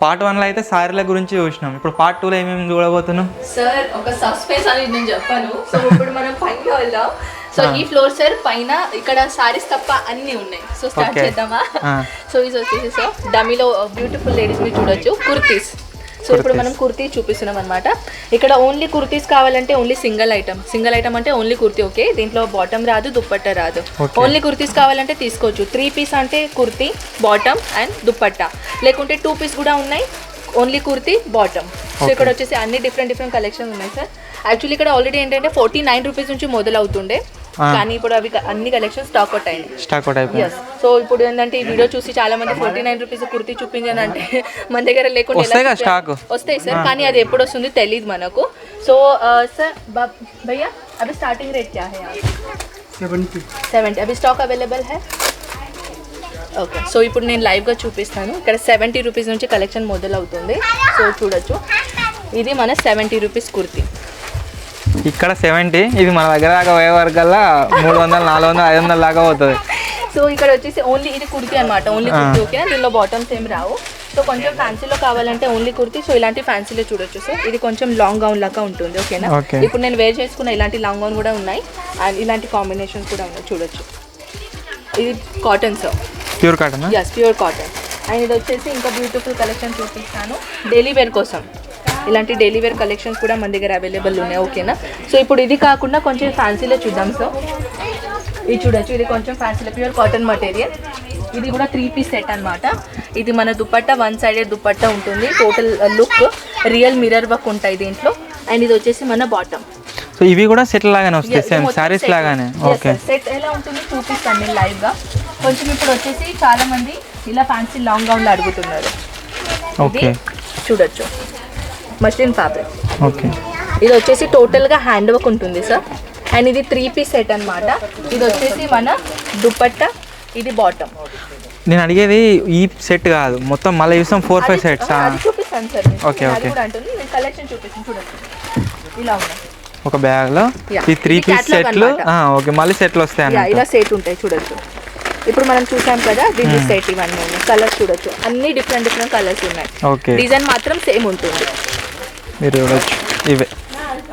Part 1లో అయితే సారీల గురించి చూసినాం, ఇప్పుడు పార్ట్ 2లో ఏమేమి చూడబోతున్నాం సార్? ఒక సస్పెన్స్ అని నేను చెప్పాను. సో ఇప్పుడు మనం పైన వెళ్దాం. సో ఈ ఫ్లోర్ సార్ పైన ఇక్కడ సారీస్ తప్ప అన్ని ఉన్నాయి. సో స్టార్ట్ చేద్దామా? సో ఇది వచ్చేసి సార్ డమీలో బ్యూటిఫుల్ లేడీస్ మీరు చూడొచ్చు, కుర్తీస్. సో ఇప్పుడు మనం కుర్తీ చూపిస్తున్నాం అనమాట. ఇక్కడ ఓన్లీ కుర్తీస్ కావాలంటే ఓన్లీ సింగిల్ ఐటమ్ అంటే ఓన్లీ కుర్తీ. ఓకే, దీంట్లో బాటమ్ రాదు, దుప్పట్టా రాదు. ఓన్లీ కుర్తీస్ కావాలంటే తీసుకోవచ్చు. 3 పీస్ అంటే కుర్తీ, బాటమ్ అండ్ దుప్పట్టా, లేకుంటే 2 పీస్ కూడా ఉన్నాయి, ఓన్లీ కుర్తీ బాటమ్. సో ఇక్కడ వచ్చేసి అన్ని డిఫరెంట్ కలెక్షన్స్ ఉన్నాయి సార్. యాక్చువల్లీ ఇక్కడ ఆల్రెడీ ఏంటంటే 49 రూపీస్ నుంచి మొదలవుతుండే, కానీ ఇప్పుడు అవి అన్ని కలెక్షన్ స్టాక్ అవుట్ అయినాయి. సో ఇప్పుడు ఏంటంటే ఈ వీడియో చూసి చాలా మంది 49 రూపీస్ కుర్తీ చూపించాను అంటే మన దగ్గర లేకుండా వస్తాయి సార్, కానీ అది ఎప్పుడు వస్తుంది తెలియదు మనకు. సో సార్ భయ్యా అవి స్టార్టింగ్ రేట్ క్యా హై? 70. అవి stock available high? Okay, so ఇప్పుడు నేను లైవ్గా చూపిస్తాను. ఇక్కడ 70 రూపీస్ నుంచి కలెక్షన్ మొదలవుతుంది. సో చూడొచ్చు, ఇది మన 70 రూపీస్ కుర్తీ. ఇక్కడ 70, ఇది మన దగ్గర దాకా పోయే వరకల్లా 300, 400, 500 దాకా పోతుంది. సో ఇక్కడ వచ్చేసి ఓన్లీ ఇది కుర్తీ అనమాట, ఓన్లీ కుర్తీ. ఓకేనా, దీనిలో బాటమ్స్ ఏం రావు. సో కొంచెం ఫ్యాన్సీలో కావాలంటే ఓన్లీ కుర్తీ. సో ఇలాంటి ఫ్యాన్సీలో చూడొచ్చు సార్, ఇది కొంచెం లాంగ్ గౌన్ లాగా ఉంటుంది. ఓకేనా, ఇప్పుడు నేను వేర్ చేసుకున్న ఇలాంటి లాంగ్ గౌన్ కూడా ఉన్నాయి అండ్ ఇలాంటి కాంబినేషన్స్ కూడా ఉన్నాయి, చూడొచ్చు. ఇది cotton sir, pure cotton. Yes, pure cotton. And ఇది వచ్చేసి ఇంకా బ్యూటిఫుల్ కలెక్షన్ చూపిస్తాను డైలీ వేర్ కోసం. ఇలాంటి డైలీ వేర్ కలెక్షన్స్ కూడా మన దగ్గర అవైలబుల్ ఉన్నాయి. ఓకేనా, సో ఇప్పుడు ఇది కాకుండా కొంచెం ఫ్యాన్సీలో చూద్దాం. సో ఇది చూడొచ్చు, ఇది కొంచెం ఫ్యాన్సీలో ప్యూర్ కాటన్ మెటీరియల్. ఇది కూడా 3 పీస్ సెట్ అనమాట. ఇది మన దుపట్టా, 1 సైడెడ్ దుపట్టా ఉంటుంది. Total look real mirror work ఉంటాయి దీంట్లో. అండ్ ఇది వచ్చేసి మన బాటమ్. సో ఇవి కూడా సెట్ లాగానే వస్తాయి, సేమ్ సారీస్ లాగానే. ఓకే, సెట్ ఎలా ఉంటుంది చూపిస్తాను నేను లైవ్గా. కొంచెం ఇప్పుడు వచ్చేసి చాలా మంది ఇలా ఫ్యాన్సీ లాంగ్ గౌన్లు అడుగుతున్నారు. ఓకే, చూడొచ్చు, మస్లిన్ ఫ్యాబ్రిక్. ఓకే, ఇది వచ్చేసి టోటల్గా హ్యాండ్ వర్క్ ఉంటుంది సార్. అండ్ ఇది 3 పీస్ సెట్ అనమాట. ఇది వచ్చేసి మన దుపట్టా, ఇది బాటమ్. నేను అడిగేది ఈ సెట్ కాదు, మొత్తం మళ్ళీ చూస్తాం 4-5 సెట్స్. చూపిస్తాను సార్. ఓకే ఓకే, అంటుంది నేను కలెక్షన్ చూపిస్తాను, చూడొచ్చు. ఇలా ఉన్నాయి ఒక బ్యాగ్లో ఈ 3 పీస్ సెట్లు. ఓకే, మళ్ళీ సెట్లు వస్తాయి అన్న, ఇలా సెట్ ఉంటాయి, చూడొచ్చు. ఇప్పుడు మనం చూసాం కదా దీని సెట్, ఇవన్నీ కలర్స్ చూడొచ్చు, అన్ని డిఫరెంట్ కలర్స్ ఉన్నాయి. ఓకే, డిజైన్ మాత్రం సేమ్ ఉంటుంది, మీరు చూడొచ్చు ఇవే.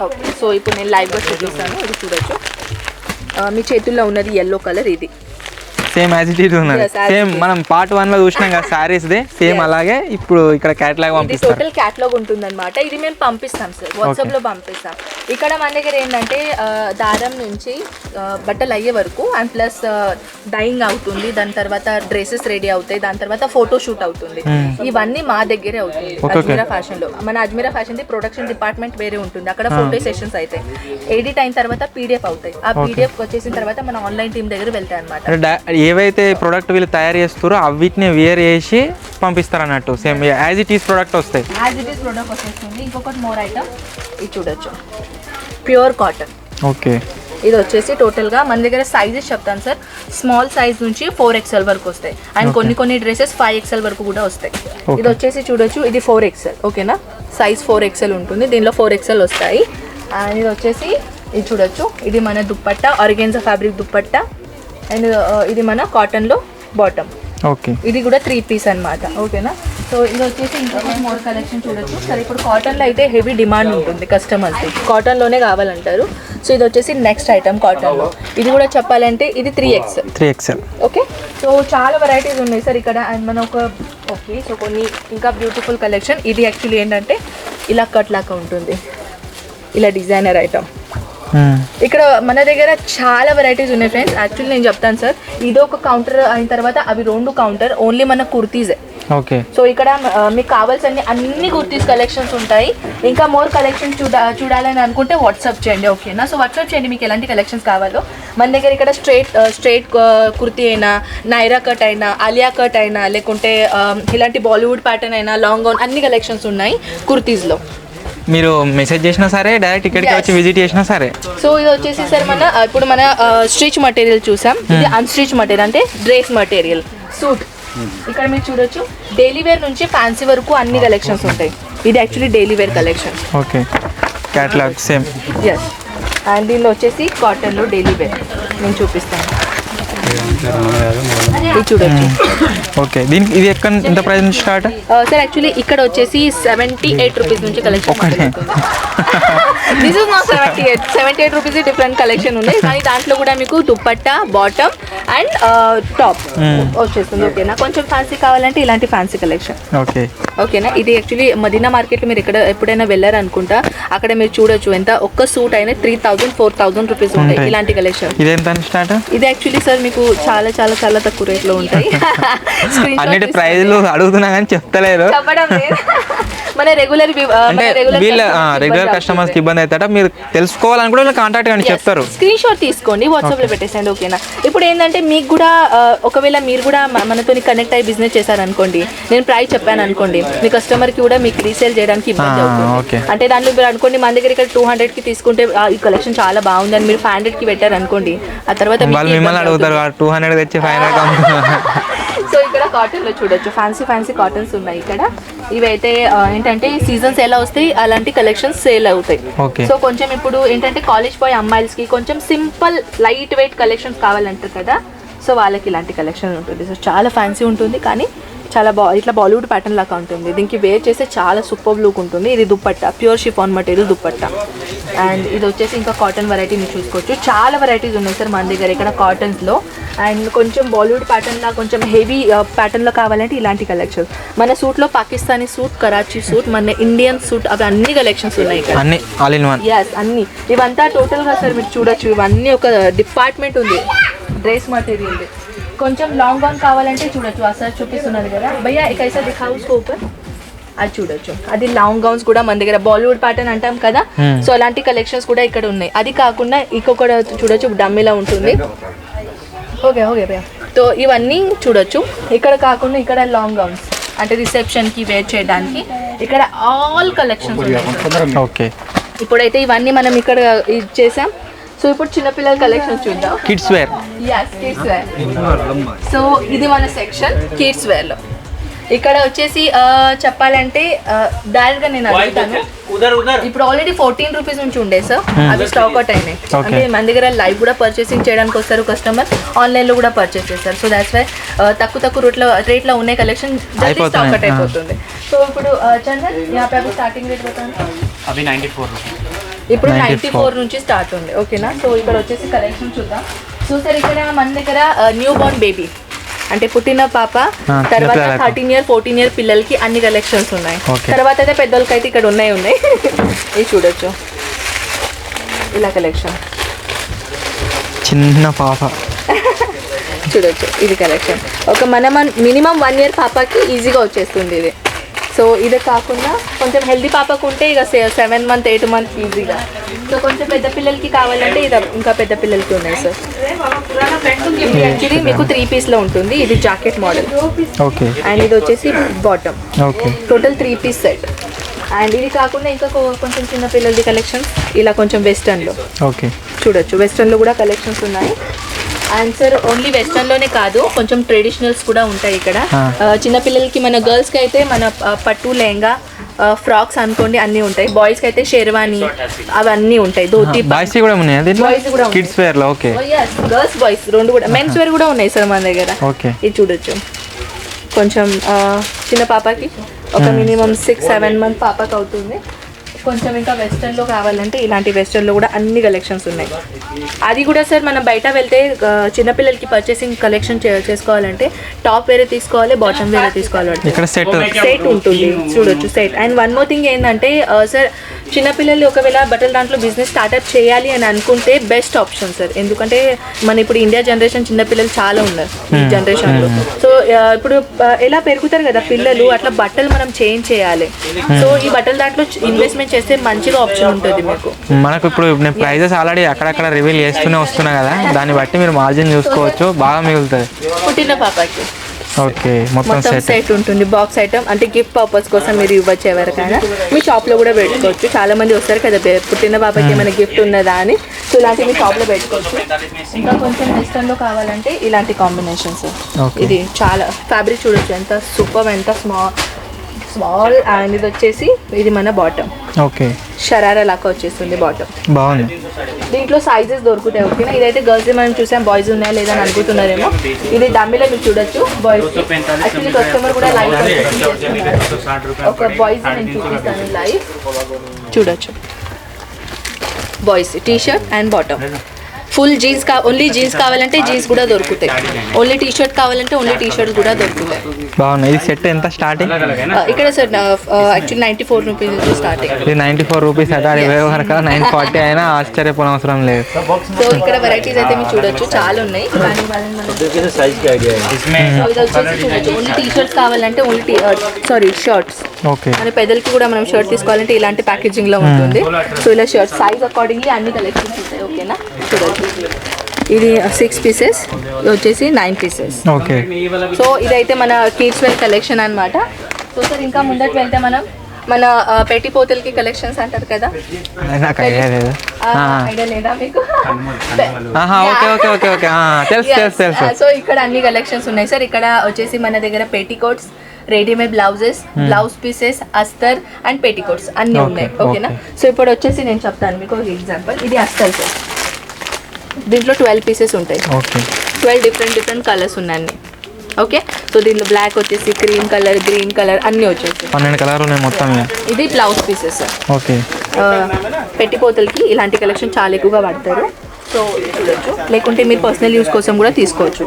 ఓకే, సో ఇప్పుడు నేను లైవ్గా చూపిస్తాను. ఇది చూడొచ్చు, మీ చేతుల్లో ఉన్నది ఎల్లో కలర్. ఇది సేమ్ యాజ్ ఇట్ ఈజ్ ఉన్నది, సేమ్ మనం పార్ట్ 1లో చూసినాం కదా సారీస్ దే, సేమ్ అలాగే ఇప్పుడు ఇక్కడ క్యాటలాగ్ పంపిస్తారు. టోటల్ క్యాటలాగ్ ఉంటుంది అనమాట. ఇది మేము పంపిస్తాం సార్, వాట్సాప్ లో పంపిస్తాం. ఇక్కడ మన దగ్గర ఏంటంటే దారం నుంచి బట్టలు అయ్యే వరకు అండ్ ప్లస్ డైయింగ్ అవుతుంది, దాని తర్వాత డ్రెస్సెస్ రెడీ అవుతాయి, దాని తర్వాత ఫోటో షూట్ అవుతుంది. ఇవన్నీ మా దగ్గరే అవుతుంది అజ్మీరా ఫ్యాషన్ లో. మన Ajmeera fashion the production department వేరే ఉంటుంది, అక్కడ ఫోటో సెషన్స్ అవుతాయి, ఎడిట్ అయిన తర్వాత పీడిఎఫ్ అవుతాయి. ఆ పీడిఎఫ్ వచ్చేసిన తర్వాత మన ఆన్లైన్ టీమ్ దగ్గర వెళ్తాయి అనమాట. ఏవైతే ప్రోడక్ట్ వీళ్ళు తయారు చేస్తారో అవిటిని వేర్ చేసి పంపిస్తారు అన్నట్టు, same as it is product వస్తాయి. యాజ్ ఇట్ ఈస్ ప్రోడక్ట్ వచ్చేస్తుంది. ఇంకొకటి మోర్ ఐటమ్, ఇది చూడొచ్చు, ప్యూర్ కాటన్. ఓకే, ఇది వచ్చేసి టోటల్గా మన దగ్గర సైజెస్ చెప్తాను సార్. స్మాల్ సైజ్ నుంచి 4XL వరకు వస్తాయి అండ్ కొన్ని డ్రెస్సెస్ 5XL వరకు కూడా వస్తాయి. ఇది వచ్చేసి చూడొచ్చు, ఇది 4XL. ఓకేనా, సైజ్ 4XL ఉంటుంది, దీనిలో 4XL వస్తాయి. అండ్ ఇది వచ్చేసి ఇది చూడొచ్చు, ఇది మన dupatta, organza fabric dupatta. And ఇది మన కాటన్లో బాటమ్. ఓకే, ఇది కూడా 3 పీస్ అనమాట. ఓకేనా, సో ఇది వచ్చేసి ఇంకొక మోర్ కలెక్షన్ చూడొచ్చు. సరే, ఇప్పుడు కాటన్లో అయితే హెవీ డిమాండ్ ఉంటుంది కస్టమర్స్కి, కాటన్లోనే కావాలంటారు. సో ఇది వచ్చేసి నెక్స్ట్ ఐటమ్ కాటన్లో. ఇది కూడా చెప్పాలంటే ఇది 3XL. ఓకే, సో చాలా వెరైటీస్ ఉన్నాయి సార్ ఇక్కడ. అండ్ మన ఓకే, సో కొన్ని ఇంకా బ్యూటిఫుల్ కలెక్షన్. ఇది యాక్చువల్లీ ఏంటంటే ఇలా కట్ లాగా ఉంటుంది, ఇలా డిజైనర్ ఐటమ్. ఇక్కడ మన దగ్గర చాలా వెరైటీస్ ఉన్నాయి ఫ్రెండ్స్. యాక్చువల్లీ నేను చెప్తాను సార్, ఇది ఒక కౌంటర్ అయిన తర్వాత అవి 2 కౌంటర్ ఓన్లీ మన కుర్తీసే. ఓకే, సో ఇక్కడ మీకు కావాల్సిన అన్ని కుర్తీస్ కలెక్షన్స్ ఉంటాయి. ఇంకా మోర్ కలెక్షన్ చూడాలని అనుకుంటే వాట్సాప్ చేయండి. ఓకేనా, సో వాట్సాప్ చేయండి మీకు ఎలాంటి కలెక్షన్స్ కావాలో. మన దగ్గర ఇక్కడ స్ట్రైట్ కుర్తీ అయినా, నైరా కట్ అయినా, ఆలియా కట్ అయినా, లేకుంటే ఇలాంటి బాలీవుడ్ ప్యాటర్న్ అయినా, లాంగ్ గౌన్, అన్ని కలెక్షన్స్ ఉన్నాయి కుర్తీస్లో. మీరు మెసేజ్ చేసినా సరే, డైరెక్ట్ ఇక్కడికి వచ్చి విజిట్ చేసినా సరే. సో ఇది వచ్చేసి సార్ ఇప్పుడు మన స్టిచ్ మెటీరియల్ చూసాం. ఇది అన్స్టిచ్ మెటీరియల్ అంటే డ్రెస్ మెటీరియల్ సూట్. ఇక్కడ మీరు చూడొచ్చు, డైలీ వేర్ నుంచి ఫ్యాన్సీ వరకు అన్ని కలెక్షన్స్ ఉంటాయి. ఇది actually daily wear collection. Okay, catalogue same. Yes, and దీనిలో వచ్చేసి కాటన్లో డైలీ వేర్ నేను చూపిస్తాను. ఇది చూడొచ్చు, ఓకే, దీనికి ఇది ఎక్కడ ఎంత ప్రైస్ నుంచి స్టార్ట్? సార్ యాక్చువల్లీ ఇక్కడ వచ్చేసి 78 రూపీస్ నుంచి collection this is not 78 rupees different collection ఉన్నాయి, కానీ దాంట్లో కూడా మీకు దుపట్టా, బాటమ్ అండ్ టాప్ వచ్చేస్తుంది. ఓకేనా, కొంచెం ఫ్యాన్సీ కావాలంటే ఇలాంటి ఫ్యాన్సీ కలెక్షన్. ఓకే ఓకేనా, ఇది యాక్చువల్లీ మదీనా మార్కెట్లో మీరు ఎప్పుడైనా వెళ్ళారనుకుంటా, అక్కడ మీరు చూడొచ్చు ఎంత ఒక్క సూట్ అయినా 3000-4000 రూపీస్ ఉంటాయి ఇలాంటి కలెక్షన్. ఇది యాక్చువల్లీ సార్ మీకు చాలా చాలా చాలా తక్కువ రేట్లో ఉంటాయి. అన్నిటి ప్రైజ్లు అడుగుతున్నా కానీ చెప్తలేరు. మన రెగ్యులర్ రెగ్యులర్ కస్టమర్స్ కి ఇబ్బంది అవుతాడ, మీరు తెలుసుకోవాలని కూడా కాంటాక్ట్ కానీ చెప్తారు. స్క్రీన్ షాట్ తీసుకోండి, వాట్సాప్ లో పెట్టేసండి. ఓకేనా, ఇప్పుడు ఏంటంటే మీకు కూడా ఒకవేళ మీరు కూడా మనతో కనెక్ట్ అయ్యి బిజినెస్ చేశారనుకోండి, నేను ప్రైస్ చెప్పాను అనుకోండి, మీ కస్టమర్ కి కూడా మీకు రీసేల్ చేయడానికి ఇబ్బంది అవుతుంది. అంటే దాంట్లో మీరు అనుకోండి మన దగ్గర ఇక్కడ 200 కి తీసుకుంటే ఈ కలెక్షన్ చాలా బాగుందని మీరు 500 కి పెట్టారు అనుకోండి, ఆ తర్వాత మిమ్మల్ని అడుగుతారు 200 తెచ్చి 500. సో ఇక్కడ కాటన్ లో చూడొచ్చు, ఫ్యాన్సీ కాటన్స్ ఉన్నాయి ఇక్కడ. ఇవైతే ఏంటంటే సీజన్స్ ఎలా వస్తాయి అలాంటి కలెక్షన్స్ సేల్ అవుతాయి. సో కొంచెం ఇప్పుడు ఏంటంటే కాలేజ్ బాయ్ అమ్మాయిలకి కొంచెం సింపుల్ లైట్ వెయిట్ కలెక్షన్స్ కావాలంటారు కదా, సో వాళ్ళకి ఇలాంటి కలెక్షన్ ఉంటుంది. సో చాలా ఫ్యాన్సీ ఉంటుంది, కానీ చాలా ఇట్లా బాలీవుడ్ ప్యాటర్న్ లాగా ఉంటుంది. దీనికి వేర్ చేస్తే చాలా సూపర్ లుక్ ఉంటుంది. ఇది dupatta, pure chiffon material dupatta. And ఇది వచ్చేసి ఇంకా కాటన్ వెరైటీ మీరు చూసుకోవచ్చు, చాలా వెరైటీస్ ఉన్నాయి సార్ మన దగ్గర ఇక్కడ కాటన్స్లో. అండ్ కొంచెం బాలీవుడ్ ప్యాటర్న్లా కొంచెం హెవీ ప్యాటర్న్లో కావాలంటే ఇలాంటి కలెక్షన్స్. మన సూట్లో పాకిస్తానీ సూట్, కరాచీ సూట్, మన ఇండియన్ సూట్, అవి అన్ని కలెక్షన్స్ ఉన్నాయి ఇక్కడ. ఎస్ అన్ని ఇవంతా టోటల్గా సార్ మీరు చూడొచ్చు, ఇవన్నీ ఒక డిపార్ట్మెంట్ ఉంది డ్రెస్ మటీరియల్. కొంచెం లాంగ్ గౌన్ కావాలంటే చూడొచ్చు, అసలు చూపిస్తున్నది కదా భయ్యా ఇకైసా దిఖావు సూపర్, అది చూడొచ్చు. అది లాంగ్ గౌన్స్ కూడా మన దగ్గర బాలీవుడ్ ప్యాటర్న్ అంటాం కదా, సో అలాంటి కలెక్షన్స్ కూడా ఇక్కడ ఉన్నాయి. అది కాకుండా ఇంకొకటి చూడొచ్చు, డమ్మీలా ఉంటుంది. ఓకే భయ్యా, సో ఇవన్నీ చూడొచ్చు. ఇక్కడ కాకుండా ఇక్కడ లాంగ్ గౌన్స్ అంటే రిసెప్షన్కి వేర్ చేయడానికి ఇక్కడ ఆల్ కలెక్షన్స్ ఉన్నాయి. ఓకే, ఇప్పుడైతే ఇవన్నీ మనం ఇక్కడ చేసాం. సో ఇప్పుడు చిన్నపిల్లల కలెక్షన్ చూద్దాం, kids wear. Kids wear. So ఇది మన సెక్షన్ కిడ్స్ వేర్ లో. ఇక్కడ వచ్చేసి చెప్పాలంటే డైరెక్ట్ గా నేను అడుగుతాను, ఇప్పుడు ఆల్రెడీ 14 రూపీస్ నుంచి ఉండే సార్, అవి స్టాక్ అవుట్ అయినాయి. అంటే మన దగ్గర లైవ్ కూడా పర్చేసింగ్ చేయడానికి వస్తారు కస్టమర్, ఆన్లైన్ లో కూడా పర్చేస్ చేస్తారు. సో దాట్స్ వై తక్కువ రేట్లో ఉన్నాయి కలెక్షన్ స్టాక్ అవుట్ అయిపోతుంది. సో ఇప్పుడు చందన్ యాభై స్టార్టింగ్ రేట్ అవి 94. ఇప్పుడు 94 నుంచి స్టార్ట్ ఉంది. ఓకేనా, సో ఇక్కడ వచ్చేసి కలెక్షన్ చూద్దాం. సో సార్ ఇక్కడ మన దగ్గర న్యూ బోర్న్ బేబీ అంటే పుట్టిన పాప, తర్వాత 13 year 14 year పిల్లలకి అన్ని కలెక్షన్స్ ఉన్నాయి. తర్వాత అయితే పెద్దోళ్ళకి అయితే ఇక్కడ ఉన్నాయి ఇది చూడొచ్చు, ఇలా కలెక్షన్. చిన్న పాప చూడొచ్చు, ఇది కలెక్షన్. ఒక మినిమం 1 year పాపకి ఈజీగా వచ్చేస్తుంది ఇది. సో ఇది కాకుండా కొంచెం హెల్దీ పాపకు ఉంటే ఇక 7 month 8 month ఈజీగా. సో కొంచెం పెద్ద పిల్లలకి కావాలంటే ఇది ఇంకా పెద్ద పిల్లలకి ఉన్నాయి సార్. యాక్చువల్లీ మీకు 3 piece లో ఉంటుంది, ఇది జాకెట్ మోడల్. ఓకే, అండ్ ఇది వచ్చేసి bottom. Okay, total 3 piece set. And ఇది కాకుండా ఇంకా కొంచెం చిన్న పిల్లలది కలెక్షన్స్ ఇలా కొంచెం వెస్టర్న్లో. ఓకే చూడొచ్చు, వెస్టర్న్లో కూడా కలెక్షన్స్ ఉన్నాయి. అండ్ సార్ ఓన్లీ వెస్టర్న్లోనే కాదు, కొంచెం ట్రెడిషనల్స్ కూడా ఉంటాయి ఇక్కడ. చిన్నపిల్లలకి మన గర్ల్స్కి అయితే మన పట్టు లెహంగా, ఫ్రాక్స్ అనుకోండి అన్నీ ఉంటాయి. బాయ్స్కి అయితే షెర్వానీ అవన్నీ ఉంటాయి. ధోతి బాయ్స్ కూడా ఉన్నాయి కిడ్స్ వేర్ లో. ఓకే, గర్ల్స్ బాయ్స్ రెండు కూడా. మెన్స్ వేర్ కూడా ఉన్నాయి సార్ మన దగ్గర. ఓకే, ఇది చూడొచ్చు, కొంచెం చిన్న పాపకి ఒక మినిమం 6-7 month పాపకి అవుతుంది. కొంచెం ఇంకా వెస్టర్న్లో కావాలంటే ఇలాంటి వెస్టర్న్లో కూడా అన్ని కలెక్షన్స్ ఉన్నాయి. అది కూడా సార్ మనం బయట వెళ్తే చిన్నపిల్లలకి పర్చేసింగ్ కలెక్షన్ చేసుకోవాలంటే టాప్ వేరే తీసుకోవాలి, బాటమ్ వేరే తీసుకోవాలి. ఇక్కడ సెట్ ఉంటుంది చూడొచ్చు, set. And one more thing ఏంటంటే సార్ చిన్నపిల్లలు ఒకవేళ బట్టల దాంట్లో బిజినెస్ స్టార్ట్అప్ చేయాలి అని అనుకుంటే బెస్ట్ ఆప్షన్ సార్. ఎందుకంటే మన ఇప్పుడు ఇండియా జనరేషన్ చిన్నపిల్లలు చాలా ఉన్నారు ఈ జనరేషన్లో. సో ఇప్పుడు ఎలా పెరుగుతారు కదా పిల్లలు, అట్లా బట్టలు మనం చేంజ్ చేయాలి. సో ఈ బట్టల దాంట్లో ఇన్వెస్ట్మెంట్ చేస్తే మంచిగా ఆప్షన్ ఉంటుంది మీకు. మనకు ఇప్పుడు నేను ప్రైజెస్ ఆల్రెడీ అక్కడక్కడ రివీల్ చేస్తూనే వస్తున్నా కదా, దాన్ని బట్టి మీరు మార్జిన్ చూసుకోవచ్చు, బాగా మిగులుతుంది. పుట్టిన పాపకి ఓకే, మొత్తం సెట్ ఉంటుంది. బాక్స్ ఐటమ్ అంటే గిఫ్ట్ పర్పస్ కోసం మీరు ఇవ్వచ్చు ఎవరికైనా. మీ షాప్లో కూడా పెట్టుకోవచ్చు. చాలా మంది వస్తారు కదా పుట్టిన పాపకి ఏమైనా గిఫ్ట్ ఉన్నదా అని, సో ఇలాంటి మీ షాప్లో పెట్టుకోవచ్చు. ఇంకా కొంచెం వెస్టర్న్లో కావాలంటే ఇలాంటి కాంబినేషన్స్. ఇది చాలా ఫ్యాబ్రిక్ చూడొచ్చు, ఎంత సూపర్, ఎంత స్మాల్. అండ్ ఇది వచ్చేసి ఇది మన బాటమ్. ఓకే, షరారా లాగా వచ్చేస్తుంది బాటమ్. బాగుంది. దీంట్లో సైజెస్ దొరుకుతాయి. ఓకేనా, ఇదైతే గర్ల్స్ మనం చూసాం, బాయ్స్ ఉన్నాయా లేదా అని అనుకుంటున్నారేమో. ఇది డమ్మీలో మీరు చూడొచ్చు బాయ్స్. యాక్చువల్లీ కస్టమర్ కూడా లైవ్ ఒక బాయ్స్ నేను చూపిస్తాను లైవ్. చూడొచ్చు boys T shirt and bottom. Full jeans only jeans కావాలంటే జీన్స్ కూడా దొరుకుతాయి. ఓన్లీ టీ షర్ట్ కావాలంటే ఓన్లీ టీ షర్ట్ కూడా దొరుకుతాయి. బాగున్నాయి. ఇది సెట్ ఎంత స్టార్టింగ్? ఇక్కడ సార్ యాక్చువల్లీ 94 రూపీస్ నుంచి స్టార్టింగ్. ఇది 94 రూపీస్ అట. అది వరకు 940 అయినా ఆశ్చర్యపోవడం అవసరం లేదు. సో ఇక్కడ వెరైటీస్ అయితే మీరు చూడొచ్చు, చాలా ఉన్నాయి. కానీ ఓన్లీ టీ షర్ట్స్ కావాలంటే ఓన్లీ షర్ట్స్. ఓకే, మన పెద్దలకి కూడా మనం షర్ట్ తీసుకోవాలంటే ఇలాంటి ప్యాకేజింగ్ లో ఉంటుంది. సో ఇలా షర్ట్ సైజ్ అకార్డింగ్లీ అన్ని కలెక్షన్స్ ఉంటాయి. ఓకేనా, చూడొచ్చు. ఇది 6 పీసెస్, ఇది వచ్చేసి 9 పీసెస్. ఓకే, సో ఇదైతే మన కిడ్స్ వేర్ కలెక్షన్ అన్నమాట. సో సార్ ఇంకా ముందరికి వెళ్తే మనం మన పెట్టిపోతలకి కలెక్షన్స్ అంటారు కదా, నాకు ఐడియా లేదు. ఐడియా లేదా మీకు? ఓకే ఓకే ఓకే ఓకే, తెలుసు తెలుసు తెలుసు. సో ఇక్కడ అన్ని కలెక్షన్స్ ఉన్నాయి సార్. ఇక్కడ వచ్చేసి మన దగ్గర petticoats, readymade blouses, blouse pieces, అస్తర్ అండ్ పెట్టికోట్స్ అన్నీ ఉన్నాయి. ఓకేనా, సో ఇప్పుడు వచ్చేసి నేను చెప్తాను మీకు ఒక ఎగ్జాంపుల్. ఇది అస్తర్ సార్. దీంట్లో 12 పీసెస్ ఉంటాయి. ఓకే, 12 డిఫరెంట్ కలర్స్ ఉన్నాయి. ఓకే, సో దీంట్లో బ్లాక్ వచ్చేసి, క్రీమ్ కలర్, గ్రీన్ కలర్ అన్నీ వచ్చేసి 12 కలర్ ఉన్నాయి మొత్తం. ఇది బ్లౌజ్ పీసెస్ సార్. ఓకే, పెట్టిపోతలకి ఇలాంటి కలెక్షన్ చాలా ఎక్కువగా వాడతారు. సో చూడొచ్చు, లేకుంటే మీరు పర్సనల్ యూస్ కోసం కూడా తీసుకోవచ్చు.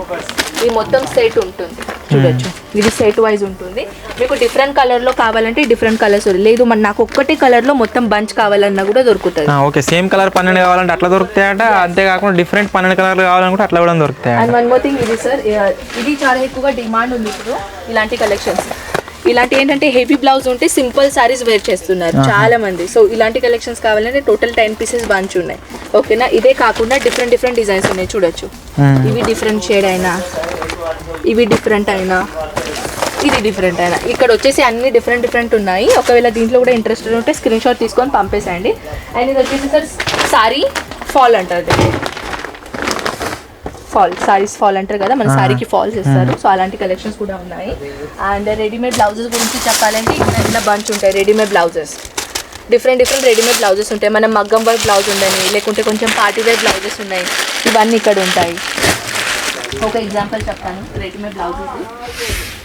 ఇది మొత్తం సెట్ ఉంటుంది. చూడొచ్చు, ఇది సెట్ వైజ్ ఉంటుంది. మీకు డిఫరెంట్ కలర్లో కావాలంటే డిఫరెంట్ కలర్స్, లేదు మన నాకు ఒక్కటే కలర్లో మొత్తం బంచ్ కావాలన్నా కూడా దొరుకుతుంది. ఓకే, సేమ్ కలర్ 12 కావాలంటే అట్లా దొరుకుతాయట. అంతేకాకుండా డిఫరెంట్ 12 కలర్లు కావాలనుకుంటే అట్లా కూడా దొరుకుతాయి. అండ్ వన్ మోర్ థింగ్, ఇది సార్, ఇది చాలా ఎక్కువగా డిమాండ్ ఉంది ఇప్పుడు ఇలాంటి కలెక్షన్స్. ఇలాంటి ఏంటంటే హెవీ బ్లౌజ్ ఉంటే సింపుల్ సారీస్ వేర్ చేస్తున్నారు చాలా మంది. సో ఇలాంటి కలెక్షన్స్ కావాలంటే టోటల్ 10 పీసెస్ బంచ్ ఉన్నాయి. ఓకేనా, ఇదే కాకుండా డిఫరెంట్ డిజైన్స్ ఉన్నాయి. చూడొచ్చు, ఇవి డిఫరెంట్ షేడ్ అయినా, ఇవి డిఫరెంట్ అయినా, ఇది డిఫరెంట్ అయినా, ఇక్కడ వచ్చేసి అన్ని డిఫరెంట్ ఉన్నాయి. ఒకవేళ దీంట్లో కూడా ఇంట్రెస్టెడ్ ఉంటే స్క్రీన్ షాట్ తీసుకొని పంపేసేయండి. అండ్ ఇది వచ్చేసి సార్ సారీ ఫాల్ అంటారు. సారీస్ ఫాల్ అంటారు కదా, మన సారీకి ఫాల్స్ ఇస్తారు. సో అలాంటి కలెక్షన్స్ కూడా ఉన్నాయి. అండ్ రెడీమేడ్ బ్లౌజెస్ గురించి చెప్పాలంటే ఇలా బంచ్ ఉంటాయి. Readymade blouses different readymade blouses ఉంటాయి. మనం మగ్గం వర్క్ బ్లౌజ్ ఉండని, లేకుంటే కొంచెం పార్టీ వేర్ బ్లౌజెస్ ఉన్నాయి. ఇవన్నీ ఇక్కడ ఉంటాయి. ఒక ఎగ్జాంపుల్ చెప్తాను. రెడీమేడ్ బ్లౌజెస్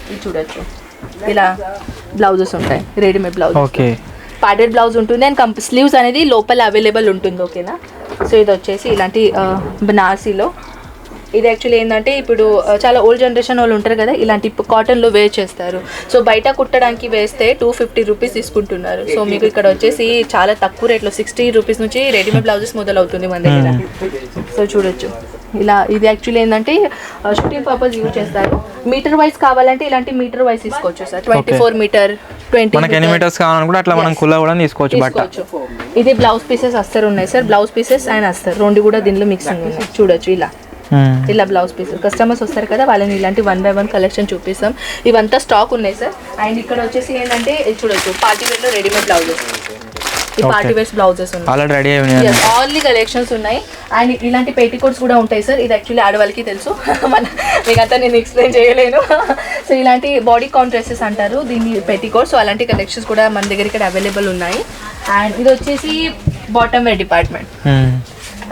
ఇది చూడొచ్చు, ఇలా బ్లౌజెస్ ఉంటాయి. Readymade blouse, okay, parted blouse ఉంటుంది. అండ్ స్లీవ్స్ అనేది లోపల అవైలబుల్ ఉంటుంది. ఓకేనా, సో ఇది వచ్చేసి ఇలాంటి బనారసీలో. ఇది యాక్చువల్లీ ఏంటంటే ఇప్పుడు చాలా ఓల్డ్ జనరేషన్ వాళ్ళు ఉంటారు కదా, ఇలాంటి కాటన్లో వేర్ చేస్తారు. సో బయట కుట్టడానికి వేస్తే 250 రూపీస్ తీసుకుంటున్నారు. సో మీకు ఇక్కడ వచ్చేసి చాలా తక్కువ రేట్లో 60 రూపీస్ నుంచి రెడీమేడ్ బ్లౌజెస్ మొదలవుతుంది మన దగ్గర. సో చూడొచ్చు, ఇలా ఇది యాక్చువల్లీ ఏంటంటే షూటింగ్ పర్పస్ యూజ్ చేస్తారు. మీటర్ వైజ్ కావాలంటే ఇలాంటి మీటర్ వైజ్ తీసుకోవచ్చు సార్. 24 మీటర్, 20 మనకి ఎన్ని మీటర్స్ కావాలనుకుంటే అట్లా మనం కుల్ల కూడా తీసుకోవచ్చు. బట్ ఇది బ్లౌజ్ పీసెస్ అస్తర్ ఉన్నాయి సార్. బ్లౌజ్ పీసెస్ అండ్ అస్తర్ రెండు కూడా దీనిలో మిక్సింగ్ ఉన్నాయి. చూడొచ్చు, ఇలా బ్లౌజ్ పీసెస్. కస్టమర్స్ వస్తారు కదా, వాళ్ళని ఇలాంటి 1 by 1 కలెక్షన్ చూపిస్తాం. ఇవంతా స్టాక్ ఉన్నాయి సార్. అండ్ ఇక్కడ వచ్చేసి ఏంటంటే చూడొచ్చు, పార్టీ వేర్లో రెడీమేడ్ బ్లౌజెస్. ఈ పార్టీ వేర్స్ బ్లౌజెస్ ఉన్నాయి, ఆల్రెడీ రెడీ అయినాయి. ఆల్ కలెక్షన్స్ ఉన్నాయి. అండ్ ఇలాంటి పెట్టికోట్స్ కూడా ఉంటాయి సార్. ఇది యాక్చువల్లీ ఆడవాళ్ళకి తెలుసు, మీకంతా నేను ఎక్స్ప్లెయిన్ చేయలేను. సో ఇలాంటి బాడీ కాన్ డ్రెస్సెస్ అంటారు దీన్ని, పెట్టికోట్స్. సో అలాంటి కలెక్షన్స్ కూడా మన దగ్గర ఇక్కడ అవైలబుల్ ఉన్నాయి. అండ్ ఇది వచ్చేసి బాటమ్ వేర్ డిపార్ట్మెంట్.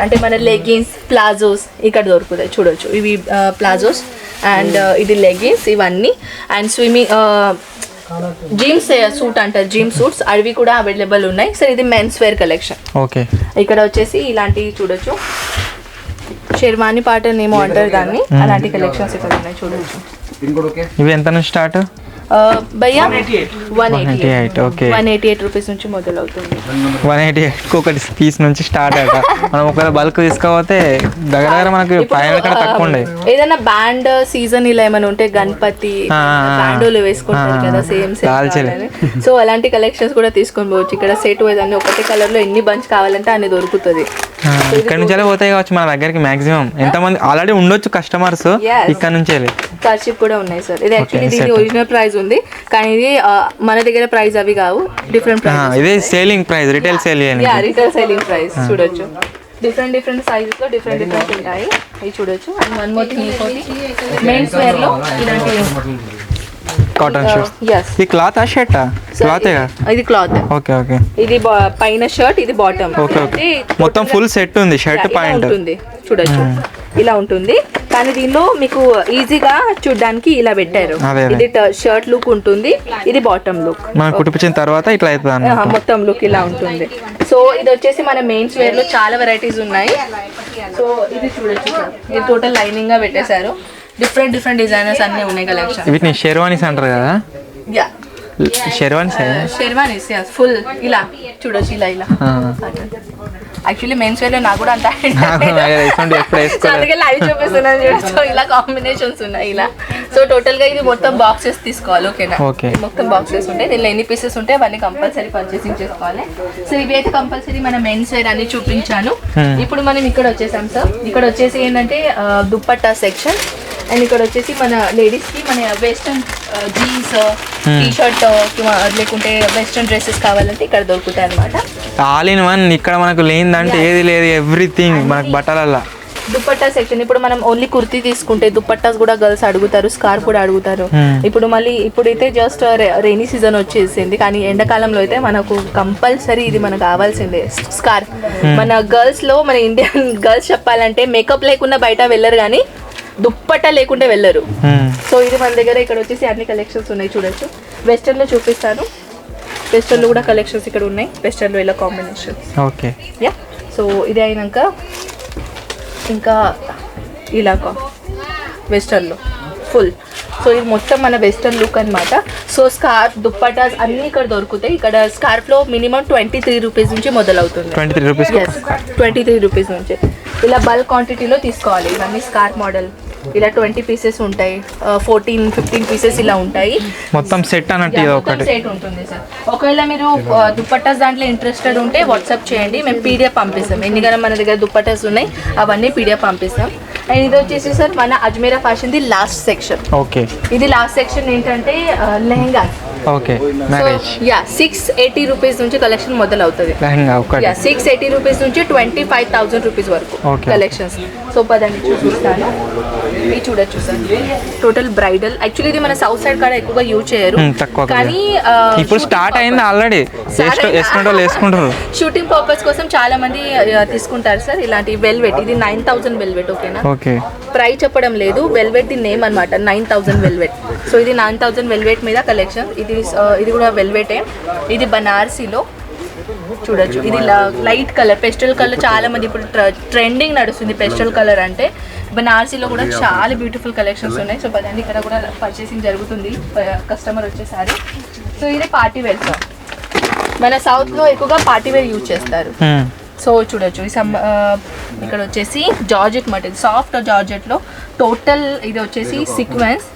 అంటే మన లెగిన్స్, ప్లాజోస్ ఇక్కడ దొరుకుతాయి. చూడొచ్చు, ఇవి ప్లాజోస్ అండ్ ఇది లెగిన్స్ ఇవన్నీ. అండ్ స్విమ్మింగ్ జీన్స్ సూట్ అంటారు, జిమ్ సూట్స్, అవి కూడా అవైలబుల్ ఉన్నాయి. సో ఇది మెన్స్ వేర్ కలెక్షన్. ఓకే, ఇక్కడ వచ్చేసి ఇలాంటివి చూడొచ్చు, షెర్వానీ పాటర్న్ ఏమో అంటారు దాన్ని. అలాంటి కలెక్షన్స్ ఇక్కడ ఉన్నాయి. చూడొచ్చు, ఇవి ఎంత నుంచి స్టార్ట్? భయ్యా 188. ఓకే, 188 రూపీస్ నుంచి మొదలవుతుంది. 188 ఒకటి పీస్ నుంచి స్టార్ట్ అయ్యాక మనం ఒకవేళ బల్క్ తీసుకోపోతే దగ్గర మనకి ఫైనల్ కూడా తక్కువ ఉండే. ఏదైనా బ్యాండ్ సీజన్ ఇలా ఏమైనా ఉంటే గణపతి బ్యాండోలు వేసుకుంటారు కదా, సేమ్. సో అలాంటి కలెక్షన్స్ కూడా తీసుకొని పోవచ్చు. ఇక్కడ సెట్ వైజ్ అన్ని ఒకటే కలర్ లో ఎన్ని బంచ్ కావాలంటే అన్ని దొరుకుతుంది. ఇక్కడ నుంచి పోతాయి కావచ్చు మన దగ్గరికి. మాక్సిమం ఎంతమంది ఆల్రెడీ ఉండొచ్చు కస్టమర్స్ ఇక్కడ నుంచి. కర్షిప్ కూడా ఉన్నాయి సార్. ఇది యాక్చువల్లీ దీని ఒరిజినల్ ప్రైస్ ఉంది, కానీ ఇది మన దగ్గర ప్రైస్ అవి కావు, డిఫరెంట్ ప్రైస్. ఇది selling price, retail selling. Retail selling price. చూడొచ్చు, డిఫరెంట్ సైజెస్ లో డిఫరెంట్ ఉంటాయి. ఇది చూడొచ్చు. And one more thing, men's wear లో ఇలాంటి కాటన్ షర్ట్. yes ఇది క్లాత్ ఆ షర్టా? క్లాతేగా. ఇది క్లాత్. Okay okay. ఇది పైన షర్ట్, ఇది బాటమ్. Okay okay. మొత్తం ఫుల్ సెట్ ఉంది, షర్ట్ ప్యాంట్ ఉంటుంది చూడొచ్చు. ఇలా ఉంటుంది, కానీ దీనిలో మీకు ఈజీగా చూడడానికి ఇలా పెట్టారు. ఇది షర్ట్ లుక్ ఉంటుంది, ఇది బాటమ్ లుక్. మనం కుట్టించిన తర్వాత ఇట్లా అవుతుంది, మొత్తం లుక్ ఇలా ఉంటుంది. సో ఇది వచ్చేసి మన మెయిన్స్ వేర్ లో చాలా వెరైటీస్ ఉన్నాయి. సో ఇది చూడొచ్చు సార్, ఇది టోటల్ లైనింగ్ గా పెట్టేశారు. డిఫరెంట్ డిఫరెంట్ డిజైనర్స్ అన్ని ఉన్నాయి కలెక్షన్. వీటిని షెర్వానీస్ అంటారు కదా? యా, షెర్వానీస్ ఫుల్ ఇలా చూడొచ్చు, ఇలా ఇలా. యాక్చువల్లీ మెన్స్ వేర్ లో నాకు కూడా అంత అందుకే లైవ్ చూపిస్తున్నాను చూడొచ్చు. సో ఇలా కాంబినేషన్స్ ఉన్నాయి ఇలా. సో టోటల్ గా ఇది మొత్తం బాక్సెస్ తీసుకోవాలి, ఓకేనా? మొత్తం బాక్సెస్ ఉంటాయి, దీనిలో ఎన్ని పీసెస్ ఉంటాయి అవన్నీ కంపల్సరీ పర్చేసింగ్ చేసుకోవాలి. సో ఇవి అయితే కంపల్సరీ మన మెన్స్ వేర్ అని చూపించాను. ఇప్పుడు మనం ఇక్కడ వచ్చేసాం సార్. ఇక్కడ వచ్చేసి ఏంటంటే దుప్పట్టా సెక్షన్, అండ్ ఇక్కడ వచ్చేసి మన లేడీస్ కి మన వెస్టర్న్ జీన్స్, టీ షర్ట్ లేకుంటే వెస్టర్న్ డ్రెస్సెస్ కావాలంటే ఇక్కడ దొరుకుతాయి అనమాట. All in one. ఇక్కడ మనకు లేనిదంటే ఏది లేదు, ఎవ్రీథింగ్ మనకు బట్టలల్లా. దుపట్టా సెక్షన్, ఇప్పుడు మనం ఓన్లీ కుర్తీ తీసుకుంటే దుపట్టాస్ కూడా గర్ల్స్ అడుగుతారు, స్కార్ఫ్ కూడా అడుగుతారు. ఇప్పుడు మళ్ళీ ఇప్పుడైతే జస్ట్ రెయినీ సీజన్ వచ్చేసింది, కానీ ఎండాకాలంలో అయితే మనకు కంపల్సరీ ఇది మనకు కావాల్సిందే స్కార్ఫ్. మన గర్ల్స్ లో, మన ఇండియన్ గర్ల్స్ చెప్పాలంటే మేకప్ లేకుండా బయట వెళ్ళరు, కానీ దుప్పట్టా లేకుంటే వెళ్ళరు. సో ఇది మన దగ్గర ఇక్కడ వచ్చేసి అన్ని కలెక్షన్స్ ఉన్నాయి చూడొచ్చు. వెస్టర్న్ లో చూపిస్తాను, వెస్టర్న్ లో కూడా కలెక్షన్స్ ఇక్కడ ఉన్నాయి. వెస్టర్న్ లో ఇలా కాంబినేషన్. Okay yeah. సో ఇది అయినాక ఇంకా ఇలా వెస్టర్న్ లో ఫుల్. సో ఇది మొత్తం మన వెస్టర్న్ లుక్ అనమాట. సో స్కార్ఫ్, దుప్పటాస్ అన్ని ఇక్కడ దొరుకుతాయి. ఇక్కడ స్కార్ఫ్ లో మినిమం 23 రూపీస్ నుంచి మొదలవుతుంది. 23 రూపీస్ నుంచి. ఇలా బల్క్ క్వాంటిటీలో తీసుకోవాలి. ఇవన్నీ స్కార్ఫ్ మోడల్ ఇలా 20 పీసెస్ ఉంటాయి, 14-15 పీసెస్ ఇలా ఉంటాయి. మొత్తం సెట్ అన్నట్టు సెట్ ఉంటుంది సార్. ఒకవేళ మీరు దుప్పటాస్ దాంట్లో ఇంట్రెస్టెడ్ ఉంటే వాట్సాప్ చేయండి, మేము పీడిఎఫ్ పంపిస్తాం. ఎన్నికైనా మన దగ్గర దుప్పటాస్ ఉన్నాయి అవన్నీ పీడిఎఫ్ పంపిస్తాం. అండ్ ఇది వచ్చేసి సార్ మన Ajmeera fashion the last section. Okay, ఇది లాస్ట్ సెక్షన్ ఏంటంటే lehenga. Okay, marriage. Yeah, 680 rupees నుంచి కలెక్షన్ మొదలవుతుంది. 680 రూపీస్ నుంచి 25,000 రూపీస్ వరకు కలెక్షన్స్. సో పదండి చూపిస్తాను. ఇది చూడొచ్చు సార్, టోటల్ బ్రైడల్. యాక్చువల్లీ ఇది మన సౌత్ సైడ్ కాడ ఎక్కువగా యూజ్ చేయరు, కానీ ఇప్పుడు స్టార్ట్ అయింది ఆల్రెడీ, వేసుకుంటారు. షూటింగ్ పర్పస్ కోసం చాలా మంది తీసుకుంటారు సార్. ఇలాంటి వెల్వెట్, ఇది 9,000 వెల్వెట్, ఓకేనా? ప్రైస్ చెప్పడం లేదు, వెల్వెట్ ది నేమ్ అనమాట, 9,000 వెల్వెట్. సో ఇది 9,000 వెల్వెట్ మీద కలెక్షన్. ఇది కూడా వెల్వెటే. ఇది బనారసీలో చూడొచ్చు. ఇది లైట్ కలర్, పెస్టల్ కలర్. చాలా మంది ఇప్పుడు ట్రెండింగ్ నడుస్తుంది పెస్టల్ కలర్ అంటే. బనారసీలో కూడా చాలా బ్యూటిఫుల్ కలెక్షన్స్ ఉన్నాయి. సో పదండి, ఇక్కడ కూడా పర్చేసింగ్ జరుగుతుంది, కస్టమర్ వచ్చేసారి. సో ఇది పార్టీ వేర్ సార్. మన సౌత్ లో ఎక్కువగా పార్టీ వేర్ యూజ్ చేస్తారు. సో చూడొచ్చు, ఇక్కడ వచ్చేసి జార్జెట్ మటీరియల్, సాఫ్ట్ జార్జెట్ లో టోటల్ ఇది వచ్చేసి సీక్వెన్స్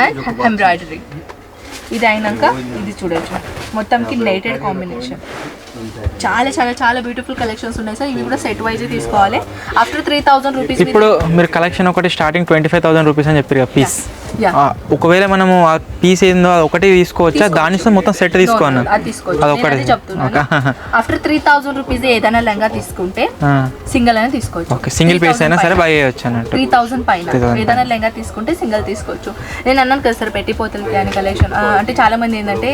అండ్ ఎంబ్రాయిడరీ. ఇది అయినాక ఇది చూడొచ్చు, మొత్తంకి నెటెడ్ కాంబినేషన్. చాలా చాలా చాలా బ్యూటిఫుల్ కలెక్షన్స్ ఉన్నాయి సార్. ఇవి కూడా సెట్ వైజ్ తీసుకోవాలి. After 3,000 rupees. ఇప్పుడు మీరు కలెక్షన్ ఒకటి స్టార్టింగ్ 25,000 రూపీస్ అని చెప్పారు కదా పీస్. ఒకవేళ మనము ఆ పీస్ ఏందో ఒకటి తీసుకోవచ్చా, దాని మొత్తం సెట్ తీసుకోవాలి? ఆఫ్టర్ 3,000 రూపీస్ ఏదైనా లెహంగా తీసుకుంటే సింగిల్ అయినా తీసుకోవచ్చు. సింగిల్ పీస్ అయినా సరే బై చేయొచ్చు అన్నట్టు. 3,000 పైన ఏదైనా లెహంగా తీసుకుంటే సింగిల్ తీసుకోవచ్చు. నేను అన్నాను కదా సార్, పెట్టిపోతలకి అని కలెక్షన్. అంటే చాలా మంది ఏంటంటే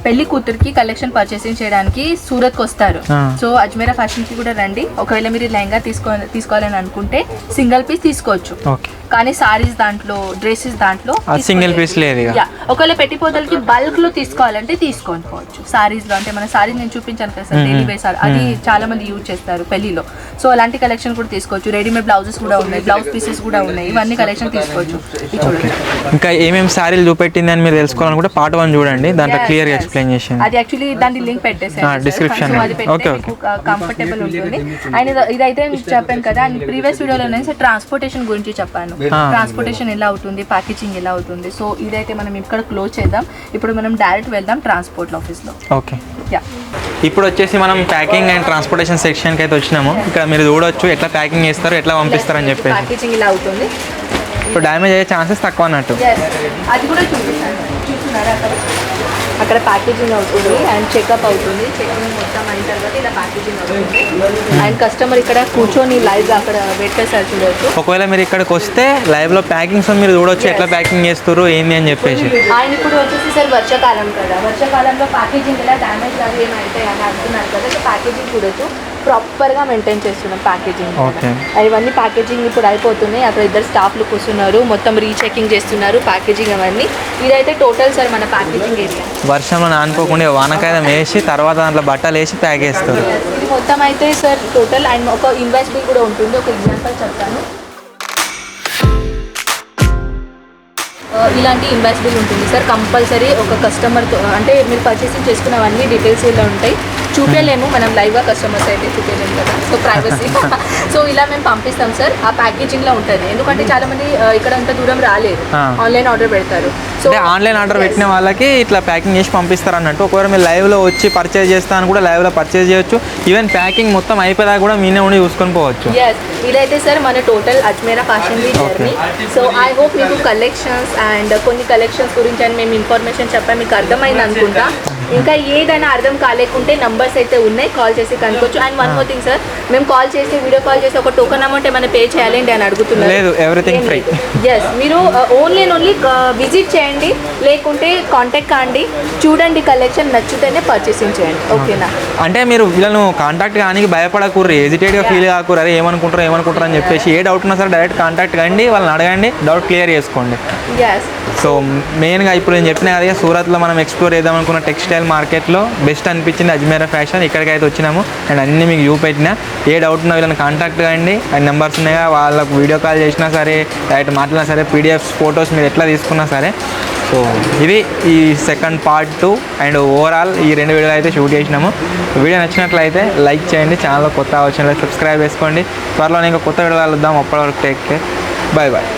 పెళ్లి కూతురికి కలెక్షన్ పర్చేసింగ్ చేయడానికి సూరత్కి వస్తారు. సో అజ్మీరా ఫ్యాషన్ కి కూడా రండి. ఒకవేళ మీరు లెహంగా తీసుకోవాలని అనుకుంటే సింగిల్ పీస్ తీసుకోవచ్చు, కానీ సారీస్ దాంట్లో, డ్రెస్సెస్ దాంట్లో సింగిల్ పీస్ లేదు. ఒకవేళ పెట్టిపోతలకి బల్క్ లో తీసుకోవాలంటే తీసుకోవచ్చు. సారీస్ లో అంటే మన సారీస్ నేను చూపించాను కదా సార్, డైలీ వేర్ సారీ, అది చాలా మంది యూజ్ చేస్తారు పెళ్లిలో. సో అలాంటి కలెక్షన్ కూడా తీసుకోవచ్చు. రెడీమేడ్ బ్లౌజెస్ కూడా ఉన్నాయి, బ్లౌజ్ పీసెస్ కూడా ఉన్నాయి. ఇవన్నీ కలెక్షన్ తీసుకోవచ్చు. ఇంకా ఏమేమి సారీలు చూపెట్టింది అని మీరు తెలుసుకోవాలనుకుంటే పార్ట్ 1 చూడండి, దాంట్లో క్లియర్ గా ఎక్స్ప్లెయిన్ చేశాను. అది యాక్చువల్లీ దాని లింక్ పెట్టేసాను డిస్క్రిప్షన్. కంఫర్టబుల్ ఉంటుంది. అండ్ ఇదైతే చెప్పాను కదా, అండ్ ప్రీవియస్ వీడియోలో ట్రాన్స్పోర్టేషన్ గురించి చెప్పాను. ట్రాన్స్పోర్టేషన్ ఎలా అవుతుంది, ప్యాకేజింగ్ ఎలా అవుతుంది. సో ఇదైతే మనం ఇక్కడ క్లోజ్ చేద్దాం. ఇప్పుడు మనం డైరెక్ట్ వెళ్దాం ట్రాన్స్పోర్ట్ ఆఫీస్ లో. ఓకే, ఇప్పుడు వచ్చేసి మనం ప్యాకింగ్ అండ్ ట్రాన్స్పోర్టేషన్ సెక్షన్ కి అయితే వచ్చినాము. ఇక్కడ మీరు చూడొచ్చు ఎట్లా ప్యాకింగ్ చేస్తారు, ఎట్లా పంపిస్తారు అని చెప్పి. ప్యాకేజింగ్ ఇలా అవుతుంది. ఇప్పుడు డ్యామేజ్ అయ్యే ఛాన్సెస్ తక్కువ అన్నట్టు. అది కూడా చూపిస్తాను, చూస్తున్నారా అక్కడ అక్కడ ప్యాకేజింగ్ అవుతుంది అండ్ చెకప్ అవుతుంది. చెకింగ్ మొత్తం అయిన తర్వాత ఇలా ప్యాకేజింగ్ అవుతుంది అండ్ కస్టమర్ ఇక్కడ కూర్చొని లైవ్ అక్కడ పెట్టేసారి చూడవచ్చు. ఒకవేళ మీరు ఇక్కడికి వస్తే లైవ్లో ప్యాకింగ్స్ మీరు చూడొచ్చు ఎట్లా ప్యాకింగ్ చేస్తారు ఏంది అని చెప్పేసి. అండ్ ఇప్పుడు వచ్చేసి సార్ వర్షాకాలం కదా, వర్షాకాలంలో ప్యాకేజింగ్ ఎలా డ్యామేజ్ అది ఏమైతే అని అంటున్నారు కదా, సో ప్యాకేజింగ్ చూడొచ్చు ప్రాపర్గా మెయింటైన్ చేస్తున్నాం ప్యాకేజింగ్. ఇవన్నీ ప్యాకేజింగ్ ఇప్పుడు అయిపోతున్నాయి. అక్కడ ఇద్దరు స్టాఫ్లు కూర్చున్నారు, మొత్తం రీచెకింగ్ చేస్తున్నారు ప్యాకేజింగ్ అవన్నీ. ఇదైతే టోటల్ సార్ మన ప్యాకేజింగ్ ఏరియా. వర్షంలో నానుకోకుండా వానకాయలు వేసి తర్వాత దాంట్లో బట్టలు వేసి ప్యాక్ చేస్తారు. ఇది మొత్తం అయితే సార్ టోటల్. అండ్ ఒక ఇన్వాయిస్ బిల్ కూడా ఉంటుంది, ఒక ఎగ్జాంపుల్ చెప్తాను. ఇలాంటి ఇన్వాయిస్ బిల్ ఉంటుంది సార్ కంపల్సరీ ఒక కస్టమర్తో, అంటే మీరు పర్చేసింగ్ చేసుకున్నవన్నీ డీటెయిల్స్ ఇలా ఉంటాయి. చూపించలేము మనం లైవ్గా, కస్టమర్స్ అయితే చూపించలేము కదా, సో ప్రైవసీ. సో ఇలా మేము పంపిస్తాం సార్, ఆ ప్యాకేజింగ్లో ఉంటుంది. ఎందుకంటే చాలామంది ఇక్కడ అంత దూరం రాలేదు, ఆన్లైన్ ఆర్డర్ పెడతారు. సో ఆన్లైన్ ఆర్డర్ పెట్టిన వాళ్ళకి ఇట్లా ప్యాకింగ్ చేసి పంపిస్తారు అన్నట్టు. ఒకవేళ మీరు లైవ్లో వచ్చి పర్చేజ్ చేస్తాను కూడా లైవ్లో పర్చేజ్ చేయొచ్చు. ఈవెన్ ప్యాకింగ్ మొత్తం అయిపోయేదా కూడా మీనే ఉండి చూసుకొని పోవచ్చు. ఇదైతే సార్ మన total Ajmera fashion week journey. So I hope మీకు కలెక్షన్స్ అండ్ కొన్ని కలెక్షన్స్ గురించి అని మేము ఇన్ఫర్మేషన్ చెప్పాము, మీకు అర్థమైంది అనుకుంటా. ఇంకా ఏదైనా అర్థం కాలేకుంటే నంబర్స్ అయితే ఉన్నాయి, కాల్ చేసి కనుకోవచ్చు. And one more thing sir, మేము కాల్ చేసి వీడియో కాల్ చేసి ఒక టోకన్ అమౌంట్ ఏమైనా పే చేయాలండి అని అడుగుతున్నారు. లేదు, ఎవ్రీథింగ్ ఫ్రీ. మీరు ఓన్లీ విజిట్ చేయండి, లేకుంటే కాంటాక్ట్ కాండి, చూడండి కలెక్షన్ నచ్చితేనే పర్చేసింగ్ చేయండి. ఓకేనా? అంటే మీరు వీళ్ళను కాంటాక్ట్ కానీ భయపడకూర్రు, హెజిటేట్గా ఫీల్ కాకూరు, అరే ఏమనుకుంటారు అని చెప్పేసి. ఏ డౌట్ ఉన్నా సరే డైరెక్ట్ కాంటాక్ట్ కండి, వాళ్ళని అడగండి, డౌట్ క్లియర్ చేసుకోండి. సో మెయిన్గా ఇప్పుడు నేను చెప్పిన కదా, సూరత్లో మనం ఎక్స్ప్లోర్ చేద్దాం అనుకున్న టెక్స్టైల్ మార్కెట్లో బెస్ట్ అనిపించింది అజ్మేరా ఫ్యాషన్. ఇక్కడికైతే వచ్చినాము అండ్ అన్నీ మీకు చూపెట్టినా. ఏ డౌట్ ఉన్నా వీళ్ళని కాంటాక్ట్ కండి, అండ్ నెంబర్స్ ఉన్నాయా, వాళ్ళకు వీడియో కాల్ చేసినా సరే, డైరెక్ట్ మాట్లాడినా సరే, పీడిఎఫ్స్ ఫొటోస్ మీరు ఎట్లా తీసుకున్నా సరే. సో ఇది ఈ సెకండ్ పార్ట్ 2 అండ్ ఓవరాల్ ఈ 2 వీడియోలు అయితే షూట్ చేసినాము. వీడియో నచ్చినట్లయితే లైక్ చేయండి, ఛానల్ కొత్త వచ్చినట్లయితే సబ్స్క్రైబ్ చేసుకోండి. త్వరలో ఇంకా కొత్త వీడియో కలుద్దాం. అప్పటి వరకు టేక్ కేర్, బాయ్ బాయ్.